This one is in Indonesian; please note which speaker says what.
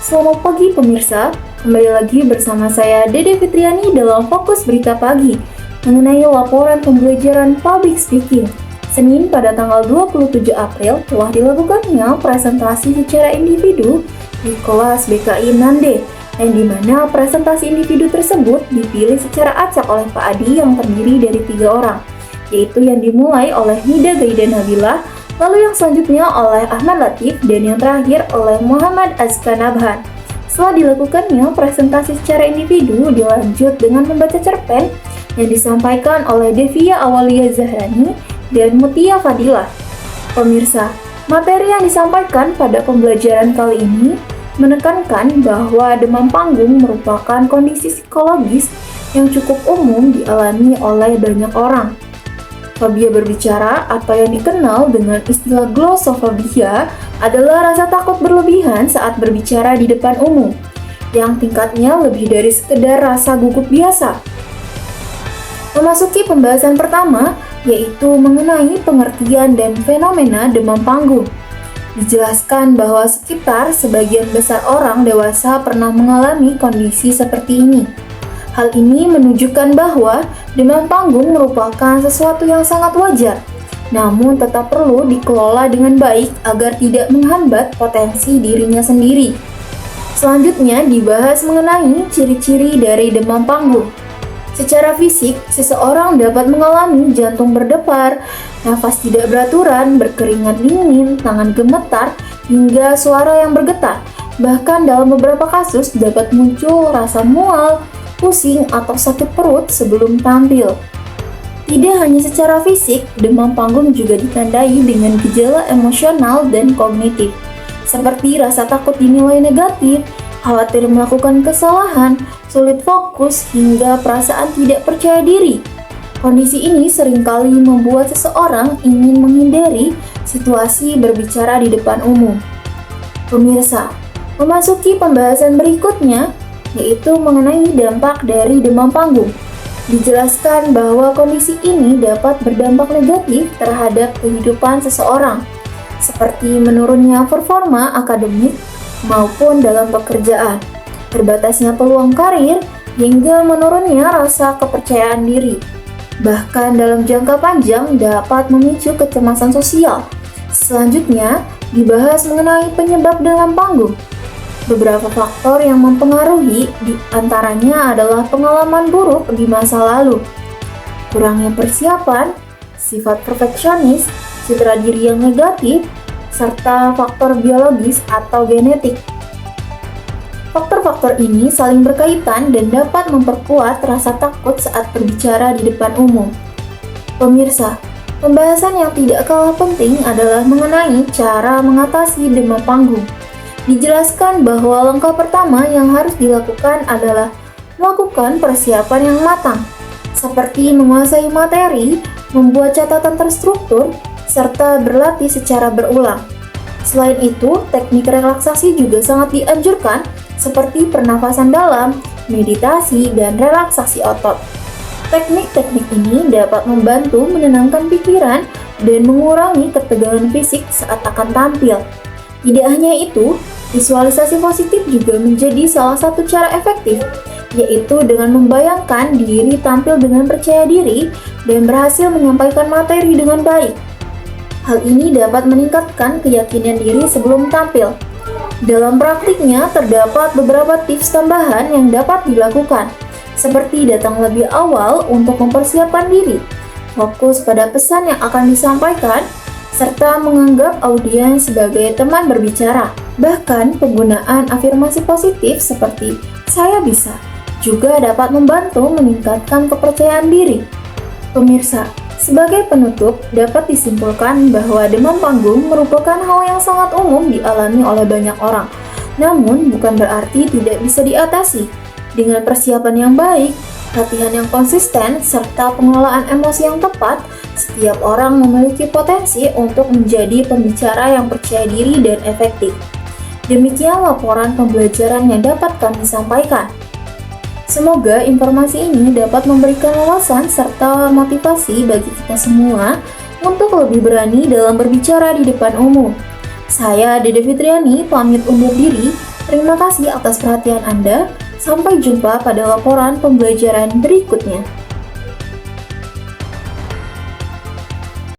Speaker 1: Selamat pagi pemirsa, kembali lagi bersama saya Dede Fitriani dalam Fokus Berita Pagi mengenai laporan pembelajaran public speaking. Senin pada tanggal 27 April telah dilakukannya presentasi secara individu di kelas BKI Nande, yang dimana presentasi individu tersebut dipilih secara acak oleh Pak Adi yang terdiri dari 3 orang, yaitu yang dimulai oleh Nida Gaida Nabila, lalu yang selanjutnya oleh Ahmad Latif, dan yang terakhir oleh Muhammad Azka Nabhan. Setelah dilakukannya presentasi secara individu, dilanjut dengan membaca cerpen yang disampaikan oleh Devia Awalia Zahrani dan Mutia Fadilah. Pemirsa, materi yang disampaikan pada pembelajaran kali ini menekankan bahwa demam panggung merupakan kondisi psikologis yang cukup umum dialami oleh banyak orang. Fobia berbicara atau yang dikenal dengan istilah glossophobiya adalah rasa takut berlebihan saat berbicara di depan umum, yang tingkatnya lebih dari sekedar rasa gugup biasa. Memasuki pembahasan pertama, yaitu mengenai pengertian dan fenomena demam panggung. Dijelaskan bahwa sekitar sebagian besar orang dewasa pernah mengalami kondisi seperti ini. Hal ini menunjukkan bahwa demam panggung merupakan sesuatu yang sangat wajar, namun tetap perlu dikelola dengan baik agar tidak menghambat potensi dirinya sendiri. Selanjutnya dibahas mengenai ciri-ciri dari demam panggung. Secara fisik, seseorang dapat mengalami jantung berdebar, nafas tidak beraturan, berkeringat dingin, tangan gemetar, hingga suara yang bergetar. Bahkan dalam beberapa kasus dapat muncul rasa mual, pusing, atau sakit perut sebelum tampil. Tidak hanya secara fisik, demam panggung juga ditandai dengan gejala emosional dan kognitif, seperti rasa takut dinilai negatif, khawatir melakukan kesalahan, sulit fokus, hingga perasaan tidak percaya diri. Kondisi ini seringkali membuat seseorang ingin menghindari situasi berbicara di depan umum. Pemirsa, memasuki pembahasan berikutnya, yaitu mengenai dampak dari demam panggung. Dijelaskan bahwa kondisi ini dapat berdampak negatif terhadap kehidupan seseorang, seperti menurunnya performa akademik maupun dalam pekerjaan, terbatasnya peluang karir, hingga menurunnya rasa kepercayaan diri. Bahkan dalam jangka panjang dapat memicu kecemasan sosial. Selanjutnya, dibahas mengenai penyebab demam panggung. Beberapa faktor yang mempengaruhi diantaranya adalah pengalaman buruk di masa lalu, kurangnya persiapan, sifat perfeksionis, citra diri yang negatif, serta faktor biologis atau genetik. Faktor-faktor ini saling berkaitan dan dapat memperkuat rasa takut saat berbicara di depan umum. Pemirsa, pembahasan yang tidak kalah penting adalah mengenai cara mengatasi demam panggung. Dijelaskan bahwa langkah pertama yang harus dilakukan adalah melakukan persiapan yang matang, seperti menguasai materi, membuat catatan terstruktur, serta berlatih secara berulang. Selain itu, teknik relaksasi juga sangat dianjurkan, seperti pernafasan dalam, meditasi, dan relaksasi otot. Teknik-teknik ini dapat membantu menenangkan pikiran dan mengurangi ketegangan fisik saat akan tampil. Tidak hanya itu, visualisasi positif juga menjadi salah satu cara efektif, yaitu dengan membayangkan diri tampil dengan percaya diri dan berhasil menyampaikan materi dengan baik. Hal ini dapat meningkatkan keyakinan diri sebelum tampil. Dalam praktiknya, terdapat beberapa tips tambahan yang dapat dilakukan, seperti datang lebih awal untuk mempersiapkan diri, fokus pada pesan yang akan disampaikan, serta menganggap audiens sebagai teman berbicara. Bahkan penggunaan afirmasi positif seperti "saya bisa" juga dapat membantu meningkatkan kepercayaan diri. Pemirsa, sebagai penutup dapat disimpulkan bahwa demam panggung merupakan hal yang sangat umum dialami oleh banyak orang. Namun bukan berarti tidak bisa diatasi. Dengan persiapan yang baik, latihan yang konsisten, serta pengelolaan emosi yang tepat, setiap orang memiliki potensi untuk menjadi pembicara yang percaya diri dan efektif. Demikian laporan pembelajaran yang dapat kami sampaikan. Semoga informasi ini dapat memberikan wawasan serta motivasi bagi kita semua untuk lebih berani dalam berbicara di depan umum. Saya Dede Fitriani pamit undur diri. Terima kasih atas perhatian Anda. Sampai jumpa pada laporan pembelajaran berikutnya.